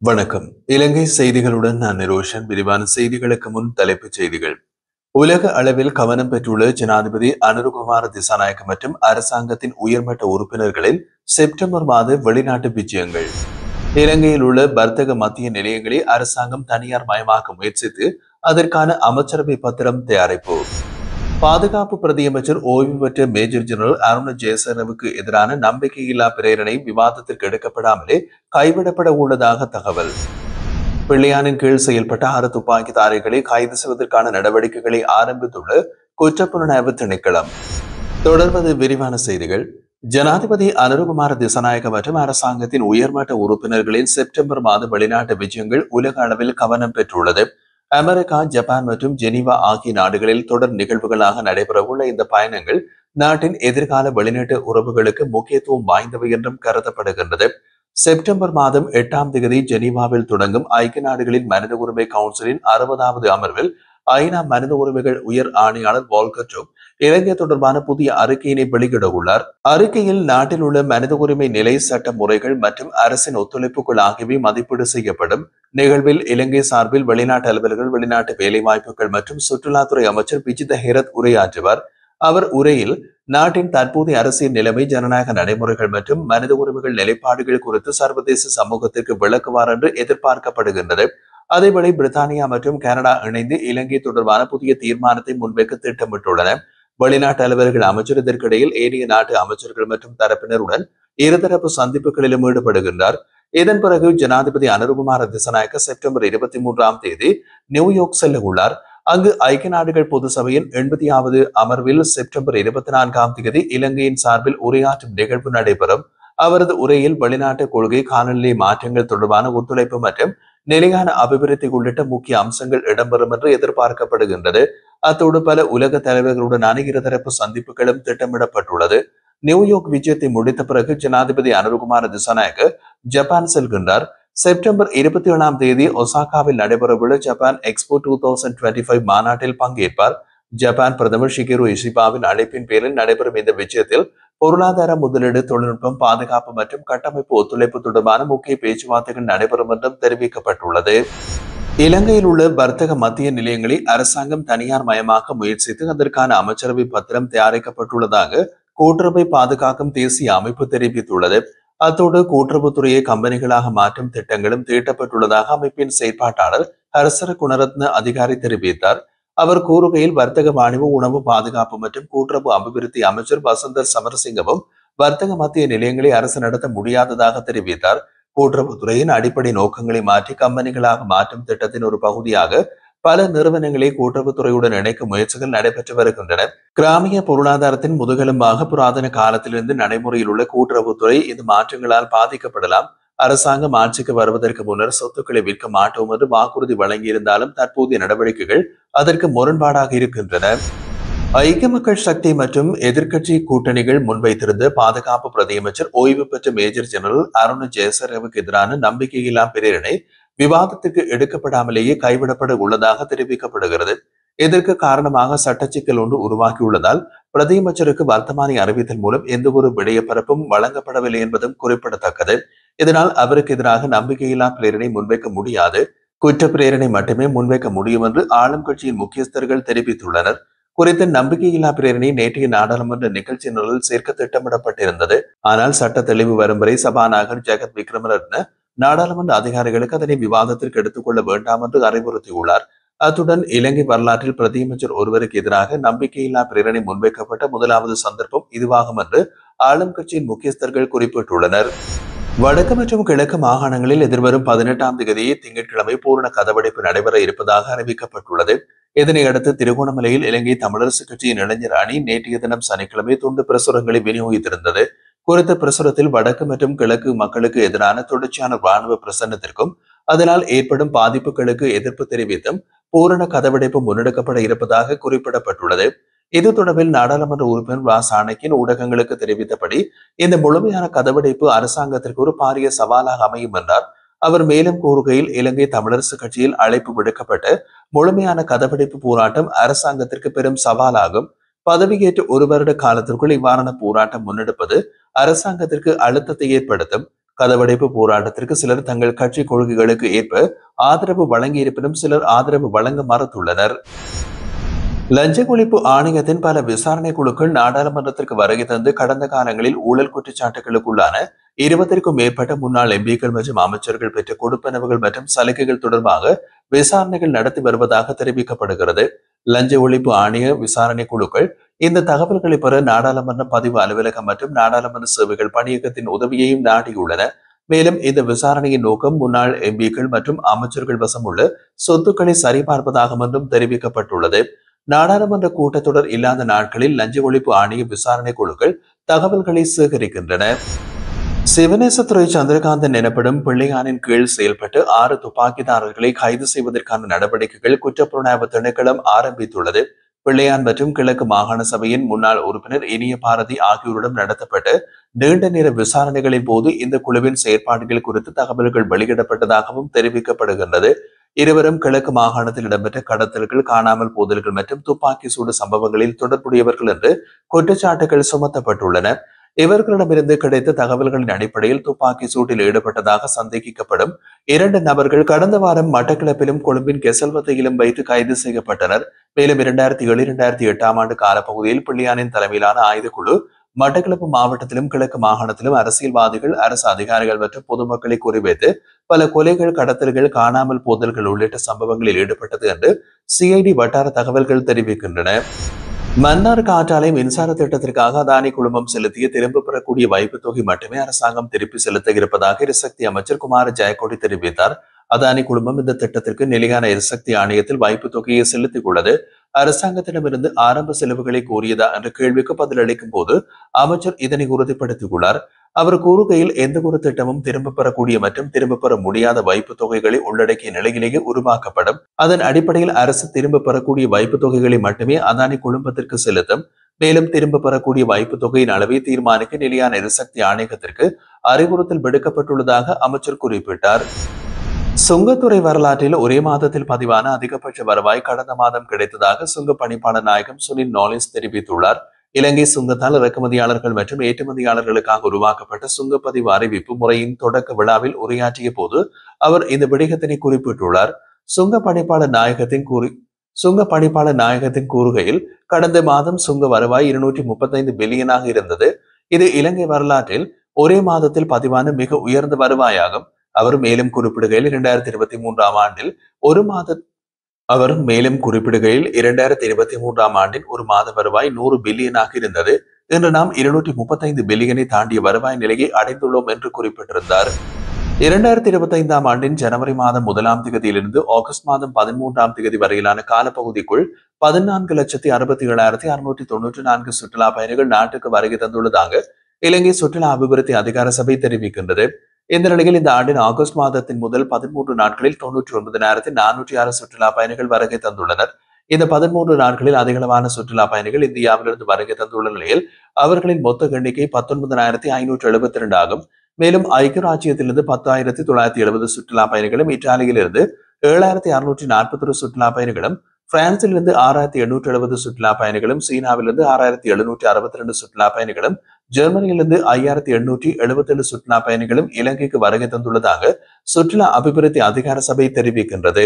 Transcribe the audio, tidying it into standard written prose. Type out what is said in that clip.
வணக்கம். இலங்கை செய்திகளுடன் நான் நிரோஷன். விரிவான செய்திகளுக்கு முன் தலைப்புச் செய்திகள். உலக அளவில் கவனம் பெற்றுள்ள ஜனாதிபதி அனுருகுமார திசாநாயக்க மற்றும் அரசாங்கத்தின் உயர்மட்ட உறுப்பினர்களின் செப்டம்பர் மாத வெளிநாட்டு விஜயங்கள். இலங்கையில் உள்ள வர்த்தக மத்திய நிலையங்களை அரசாங்கம் தனியார் மயமாக்க முயற்சித்து அதற்கான அமைச்சரவை பத்திரம் தயாரிப்பு. பாதுகாப்பு பிரதியமைச்சர் ஓய்வு பெற்ற மேஜர் ஜெனரல் அருண் ஜெயசேனவுக்கு எதிரான நம்பிக்கையில்லா பிரேரணை விவாதத்திற்கு எடுக்கப்படாமலே கைவிடப்பட உள்ளதாக தகவல். பிள்ளையானின் கீழ் செயல்பட்ட 6 துப்பாக்கிதாரிகளை கைது செய்வதற்கான நடவடிக்கைகளை ஆரம்பித்துள்ள குற்றப்புலனாய்வு திணைக்களம். தொடர்வது விரிவான செய்திகள். ஜனாதிபதி அனுருகுமார திசாநாயக்க மற்றும் அரசாங்கத்தின் உயர்மட்ட உறுப்பினர்களின் செப்டம்பர் மாத வெளிநாட்டு விஜயங்கள் உலக அளவில் கவனம் பெற்றுள்ளது. அமெரிக்கா, ஜப்பான் மற்றும் ஜெனீவா ஆகிய நாடுகளில் தொடர் நிகழ்வுகளாக நடைபெறவுள்ள இந்த பயணங்கள் நாட்டின் எதிர்கால வெளிநாட்டு உறவுகளுக்கு முக்கியத்துவம் வாய்ந்தவை என்றும் கருதப்படுகின்றது. செப்டம்பர் மாதம் 8ஆம் தேதி ஜெனீவாவில் தொடங்கும் ஐக்கிய நாடுகளின் மனித உரிமை கவுன்சிலின் 60வது அமர்வில் ஐநா மனித உரிமைகள் உயர் ஆணையாளர் வால்கர் டர்க் இலங்கை தொடர்பான புதிய அறிக்கையினை வெளியிட உள்ளார். அறிக்கையில் நாட்டில் உள்ள மனித உரிமை நிலை, சட்ட முறைகள் மற்றும் அரசின் ஒத்துழைப்புகள் ஆகியவை மதிப்பீடு செய்யப்படும். நிகழ்வில் இலங்கை சார்பில் வெளிநாட்டு அலுவலர்கள், வெளிநாட்டு வேலைவாய்ப்புகள் மற்றும் சுற்றுலாத்துறை அமைச்சர் விஜித ஹேரத் உரையாற்றுவார். அவர் உரையில் நாட்டின் தற்போதைய அரசியல் நிலைமை, ஜனநாயக நடைமுறைகள் மற்றும் மனித உரிமைகள் நிலைப்பாடுகள் குறித்து சர்வதேச சமூகத்திற்கு விளக்குவார் என்று எதிர்பார்க்கப்படுகின்றது. அதேவேளை பிரித்தானியா மற்றும் கனடா இணைந்து இலங்கை தொடர்பான புதிய தீர்மானத்தை முன்வைக்க திட்டமிட்டுள்ளன. வெளிநாட்டு அலுவலர்கள் அமைச்சர் இதற்கிடையில் ஏனைய நாட்டு அமைச்சர்கள் மற்றும் தரப்பினருடன் இருதரப்பு சந்திப்புகளிலும் ஈடுபடுகின்றார். இதன் பிறகு ஜனாதிபதி அனுருகுமார திசாநாயக்க செப்டம்பர் 23ஆம் தேதி நியூயார்க் செல்ல உள்ளார். அங்கு ஐக்கிய நாடுகள் பொது சபையின் 80வது அமர்வில் செப்டம்பர் 24ஆம் தேதி இலங்கையின் சார்பில் உரையாற்றும் நிகழ்வு நடைபெறும். அவரது உரையில் வெளிநாட்டு கொள்கை, காலநிலை மாற்றங்கள் தொடர்பான ஒத்துழைப்பு மற்றும் நிலையான அபிவிருத்தி உள்ளிட்ட முக்கிய அம்சங்கள் இடம்பெறும் என்று எதிர்பார்க்கப்படுகின்றது. அத்தோடு பல உலக தலைவர்களுடனான இருதரப்பு சந்திப்புகளும் திட்டமிடப்பட்டுள்ளது. நியூயார்க் விஜயத்தை முடித்த பிறகு ஜனாதிபதி அனுருகுமார திசாநாயக்க ஜப்பான் செல்கின்றார். செப்டம்பர் 27ஆம் தேதி ஒசாகாவில் நடைபெறவுள்ள ஜப்பான் எக்ஸ்போ 2025 மாநாட்டில் பங்கேற்பார். ஜப்பான் பிரதமர் ஷிகேரு இஷிபாவின் அழைப்பின் பேரில் நடைபெறும் இந்த விஜயத்தில் பொருளாதார முதலீடு, தொழில்நுட்பம், பாதுகாப்பு மற்றும் கட்டமைப்பு ஒத்துழைப்பு தொடர்பான முக்கிய பேச்சுவார்த்தைகள் நடைபெறும் என்றும் தெரிவிக்கப்பட்டுள்ளது. இலங்கையில் உள்ள வர்த்தக மத்திய நிலையங்களை அரசாங்கம் தனியார் மயமாக்க முயற்சித்து அதற்கான அமைச்சரவை பத்திரம் தயாரிக்கப்பட்டுள்ளதாக கூட்டுறவை பாதுகாக்கும் தேசிய அமைப்பு தெரிவித்துள்ளது. அத்தோடு கூட்டுறவுத்துறையை கம்பெனிகளாக மாற்றும் திட்டங்களும் தீட்டப்பட்டுள்ளதாக அமைப்பின் செயற்பாட்டாளர் ஹர்சர குணரத்ன அதிகாரி தெரிவித்தார். அவர் கூறுகையில், வர்த்தக, வாணிப, உணவு பாதுகாப்பு மற்றும் கூட்டுறவு அபிவிருத்தி அமைச்சர் வசந்தர் சமரசிங்கவும் வர்த்தக மத்திய நிலையங்களை அரசு நடத்த முடியாததாக தெரிவித்தார். கூட்டுறவுத்துறையின் அடிப்படை நோக்கங்களை மாற்றி கம்பெனிகளாக மாற்றும் திட்டத்தின் ஒரு பகுதியாக பல நிறுவனங்களை கூட்டுறவுத்துறையுடன் இணைக்கும் முயற்சிகள் நடைபெற்று வருகின்றன. கிராமிய பொருளாதாரத்தின் முதுகெலும்பாக புராதன காலத்திலிருந்து நடைமுறையில் உள்ள கூட்டுறவுத்துறை இந்த மாற்றங்களால் பாதிக்கப்படலாம். அரசாங்கம் ஆட்சிக்கு வருவதற்கு முன்னர் சொத்துக்களை விற்க மாட்டோம் என்று வாக்குறுதி வழங்கியிருந்தாலும் தற்போதைய நடவடிக்கைகள் அதற்கு முரண்பாடாக இருக்கின்றன. ஐக்கிய மக்கள் சக்தி மற்றும் எதிர்க்கட்சி கூட்டணிகள் முன்வைத்திருந்த பாதுகாப்பு பிரதியமைச்சர் ஓய்வு பெற்ற மேஜர் ஜெனரல் அருண் ஜெயசேனவுக்கு எதிரான நம்பிக்கையில்லா பிரேரணை விவாதத்துக்கு எடுக்கப்படாமலேயே கைவிடப்பட உள்ளதாக தெரிவிக்கப்படுகிறது. இதற்கு காரணமாக சட்ட சிக்கல் ஒன்று உருவாக்கியுள்ளதால் பிரதியமைச்சருக்கு வர்த்தமானி அறிவித்தல் மூலம் எந்த ஒரு விடயப்பரப்பும் வழங்கப்படவில்லை என்பதும் குறிப்பிடத்தக்கது. இதனால் அவருக்கு எதிராக நம்பிக்கையில்லா பிரேரணை முன்வைக்க முடியாது, குற்ற பிரேரணை மட்டுமே முன்வைக்க முடியும் என்று ஆளும் கட்சியின் முக்கியஸ்தர்கள் தெரிவித்துள்ளனர். குறித்த நம்பிக்கையில்லா பிரேரணை நேற்றைய நாடாளுமன்ற நிகழ்ச்சி நிரலில் சேர்க்க திட்டமிடப்பட்டிருந்தது. ஆனால் சட்ட தெளிவு வரும் வரை சபாநாயகர் ஜெகத் விக்ரமரத்ன நாடாளுமன்ற அதிகாரிகளுக்கு அதனை விவாதத்திற்கு எடுத்துக் கொள்ள வேண்டாம் என்று அறிவுறுத்தியுள்ளார். அத்துடன் இலங்கை வரலாற்றில் பிரதியமைச்சர் ஒருவருக்கு எதிராக நம்பிக்கையில்லா பிரேரணை முன்வைக்கப்பட்ட முதலாவது சந்தர்ப்பம் இதுவாகும் என்று ஆளும் கட்சியின் முக்கியஸ்தர்கள் குறிப்பிட்டுள்ளனர். வடக்கு மற்றும் கிழக்கு மாகாணங்களில் எதிர்வரும் 18ஆம் தேதி திங்கட்கிழமை பூரண கதவடைப்பு நடைபெற இருப்பதாக அறிவிக்கப்பட்டுள்ளது. இதனையடுத்து திருகோணமலையில் இலங்கை தமிழரசு கட்சியின் இளைஞர் அணி நேற்றைய தினம் சனிக்கிழமை துண்டு பிரசுரங்களை விநியோகித்திருந்தது. குறித்த பிரசுரத்தில் வடக்கு மற்றும் கிழக்கு மக்களுக்கு எதிரான தொடர்ச்சியான ராணுவ பிரசன்னத்திற்கும் அதனால் ஏற்படும் பாதிப்புகளுக்கு எதிர்ப்பு தெரிவித்தும் பூரண கதவடைப்பு முன்னெடுக்கப்பட இருப்பதாக குறிப்பிடப்பட்டுள்ளது. இது தொடர்பில் நாடாளுமன்ற உறுப்பினர் ரா சாணக்கியன் ஊடகங்களுக்கு தெரிவித்தபடி, இந்த முழுமையான கதவடைப்பு அரசாங்கத்திற்கு ஒரு பாரிய சவாலாக அமையும் என்றார். அவர் மேலும் கூறுகையில், இலங்கை தமிழரசு கட்சியில் அழைப்பு விடுக்கப்பட்ட முழுமையான கதவடைப்பு போராட்டம் அரசாங்கத்திற்கு பெரும் சவாலாகும். பதவியேற்று 1 வருட காலத்திற்குள் இவ்வாறான போராட்டம் முன்னெடுப்பது அரசாங்கத்திற்கு அழுத்தத்தை ஏற்படுத்தும். கதவடைப்பு போராட்டத்திற்கு சிலர் தங்கள் கட்சி கொள்கைகளுக்கு ஏற்ப ஆதரவு வழங்கியிருப்பினும் சிலர் ஆதரவு வழங்க மறுத்துள்ளனர். லஞ்ச ஒழிப்பு ஆணையத்தின் பல விசாரணை குழுக்கள் நாடாளுமன்றத்திற்கு வருகை தந்து கடந்த காலங்களில் ஊழல் குற்றச்சாட்டுகளுக்குள்ளான 20க்கும் மேற்பட்ட முன்னாள் எம்பிக்கள் மற்றும் அமைச்சர்கள் பெற்ற கொடுப்பனவுகள் மற்றும் சலுகைகள் தொடர்பாக விசாரணைகள் நடத்தி வருவதாக தெரிவிக்கப்படுகிறது. லஞ்ச ஒழிப்பு ஆணைய விசாரணை குழுக்கள் இந்த தகவல்களை பெற நாடாளுமன்ற பதிவு அலுவலகம் மற்றும் நாடாளுமன்ற சேவைகள் பணியகத்தின் உதவியையும் நாடியுள்ளன. மேலும் இந்த விசாரணையின் நோக்கம் முன்னாள் எம்பிக்கள் மற்றும் அமைச்சர்கள் வசம் உள்ள சொத்துக்களை சரிபார்ப்பதாகும் என்றும் தெரிவிக்கப்பட்டுள்ளது. நாடாளுமன்ற கூட்டத்தொடர் இல்லாத நாட்களில் லஞ்ச ஒழிப்பு ஆணைய விசாரணை குழுக்கள் தகவல்களை சேகரிக்கின்றன. சிவனேசத்துறை சந்திரகாந்தன் எனப்படும் பிள்ளையானின் கீழ் செயல்பட்டு 6 துப்பாக்கிதாரர்களை கைது செய்வதற்கான நடவடிக்கைகள் குற்றப்புலனாய்வு திணைக்களம் ஆரம்பித்துள்ளது. பிள்ளையான் மற்றும் கிழக்கு மாகாண சபையின் முன்னாள் உறுப்பினர் இனிய பாரதி ஆகியோரிடம் நடத்தப்பட்ட நீண்ட நேர விசாரணைகளின் போது இந்த குழுவின் செயற்பாடுகள் குறித்து தகவல்கள் வெளியிடப்பட்டதாகவும் தெரிவிக்கப்படுகின்றது. இருவரும் கிழக்கு மாகாணத்தில் இடம்பெற்ற கடத்தல்கள், காணாமல் போதல்கள் மற்றும் துப்பாக்கி சூடு சம்பவங்களில் தொடர்புடையவர்கள் என்று குற்றச்சாட்டுகள் சுமத்தப்பட்டுள்ளன. இவர்களிடமிருந்து கிடைத்த தகவல்களின் அடிப்படையில் துப்பாக்கி சூட்டில் ஈடுபட்டதாக சந்தேகிக்கப்படும் 2 நபர்கள் கடந்த வாரம் மட்டக்களப்பிலும் கொழும்பின் கெசல்வத்தையிலும் வைத்து கைது செய்யப்பட்டனர். மேலும் 2007-2008 ஆண்டு காலப்பகுதியில் பிள்ளையானின் தலைமையிலான ஆயுதக்குழு மட்டக்களப்பு மாவட்டத்திலும் கிழக்கு மாகாணத்திலும் அரசியல்வாதிகள், அரசு அதிகாரிகள் மற்றும் பொதுமக்களை குறிவைத்து பல கொலைகள், கடத்தல்கள், காணாமல் போதல்கள் உள்ளிட்ட சம்பவங்களில் ஈடுபட்டது என்று சிஐடி வட்டார தகவல்கள் தெரிவிக்கின்றன. மன்னார் காற்றாலை மின்சார திட்டத்திற்காக அதானி குழுமம் செலுத்திய திரும்ப பெறக்கூடிய வைப்பு தொகை மட்டுமே அரசாங்கம் திருப்பி செலுத்த இருப்பதாக எரிசக்தி அமைச்சர் குமார ஜெயக்கொடி தெரிவித்தார். அதானி குழுமம் இந்த திட்டத்திற்கு நிலையான எரிசக்தி ஆணையத்தில் வைப்பு தொகையை செலுத்திக் உள்ளது. அரசாங்கத்திடமிருந்து ஆரம்ப செலவுகளை கோரியதா என்ற கேள்விக்கு பதிலளிக்கும் போது அமைச்சர் இதனை உறுதிப்படுத்தியுள்ளார். அவர் கூறுகையில் எந்த ஒரு திட்டமும் திரும்ப பெறக்கூடிய மற்றும் திரும்ப பெற முடியாத வைப்பு தொகைகளை உள்ளடக்கிய நிலையிலேயே உருவாக்கப்படும். அதன் அடிப்படையில் அரசு திரும்ப பெறக்கூடிய வைப்பு தொகைகளை மட்டுமே அதானி குழுமத்திற்கு செலுத்தும். மேலும் திரும்ப பெறக்கூடிய வைப்பு தொகையின் அளவை தீர்மானிக்க நிலையான எரிசக்தி ஆணையத்திற்கு அறிவுறுத்தல் விடுக்கப்பட்டுள்ளதாக அமைச்சர் குறிப்பிட்டார். சுங்கத்துறை வரலாற்றில் ஒரே மாதத்தில் பதிவான அதிகபட்ச வருவாய் கடந்த மாதம் கிடைத்ததாக சுங்க பணிப்பாளர் நாயகம் சுனில் நாலிஸ் தெரிவித்துள்ளார். இலங்கை சுங்கத்தால் இறக்குமதியாளர்கள் மற்றும் ஏற்றுமதியாளர்களுக்காக உருவாக்கப்பட்ட சுங்கப்பதிவு அறிவிப்பு முறையின் தொடக்க விழாவில் உரையாற்றிய போது அவர் இந்த விடயத்தினை குறிப்பிட்டுள்ளார். சுங்க பணிப்பாளர் நாயகத்தின் கூறுகையில் கடந்த மாதம் சுங்க வருவாய் 235 பில்லியனாக இருந்தது. இது இலங்கை வரலாற்றில் ஒரே மாதத்தில் பதிவான மிக உயர்ந்த வருவாயாகும். அவர் மேலும் குறிப்பிடுகையில் 2023 ஆண்டில் ஒரு மாத வருவாய் 100 பில்லியனாக இருந்தது. இன்று நாம் 235 பில்லியனை தாண்டிய வருவாய் நிலையை அடைந்துள்ளோம் என்று குறிப்பிட்டிருந்தார். 2025 ஆண்டின் ஜனவரி மாதம் 1ஆம் தேதியிலிருந்து ஆகஸ்ட் மாதம் 13ஆம் தேதி வரையிலான காலப்பகுதிக்குள் 14,67,694 சுற்றுலா பயணிகள் நாட்டுக்கு வருகை தந்துள்ளதாக இலங்கை சுற்றுலா அபிவிருத்தி அதிகார சபை தெரிவிக்கின்றது. இந்த நிலையில் இந்த ஆண்டின் ஆகஸ்ட் மாதத்தின் முதல் 13 நாட்களில் 99,406 சுற்றுலா பயணிகள் வருகை தந்துள்ளனர். இந்த 13 நாட்களில் அதிகளவான சுற்றுலா பயணிகள் இந்தியாவிலிருந்து வருகை தந்துள்ள நிலையில் அவர்களின் மொத்த எண்ணிக்கை 19,572 ஆகும். மேலும் ஐக்கிய ராஜ்யத்திலிருந்து 10,970 சுற்றுலா பயணிகளும், இத்தாலியிலிருந்து 7,641 சுற்றுலா பயணிகளும், பிரான்சிலிருந்து 6,870 சுற்றுலா பயணிகளும், சீனாவிலிருந்து 6,762 சுற்றுலா பயணிகளும், ஜெர்மனியிலிருந்து 5,877 சுற்றுலா பயணிகளும் இலங்கைக்கு வருகை தந்துள்ளதாக சுற்றுலா அபிவிருத்தி அதிகார சபை தெரிவிக்கின்றது.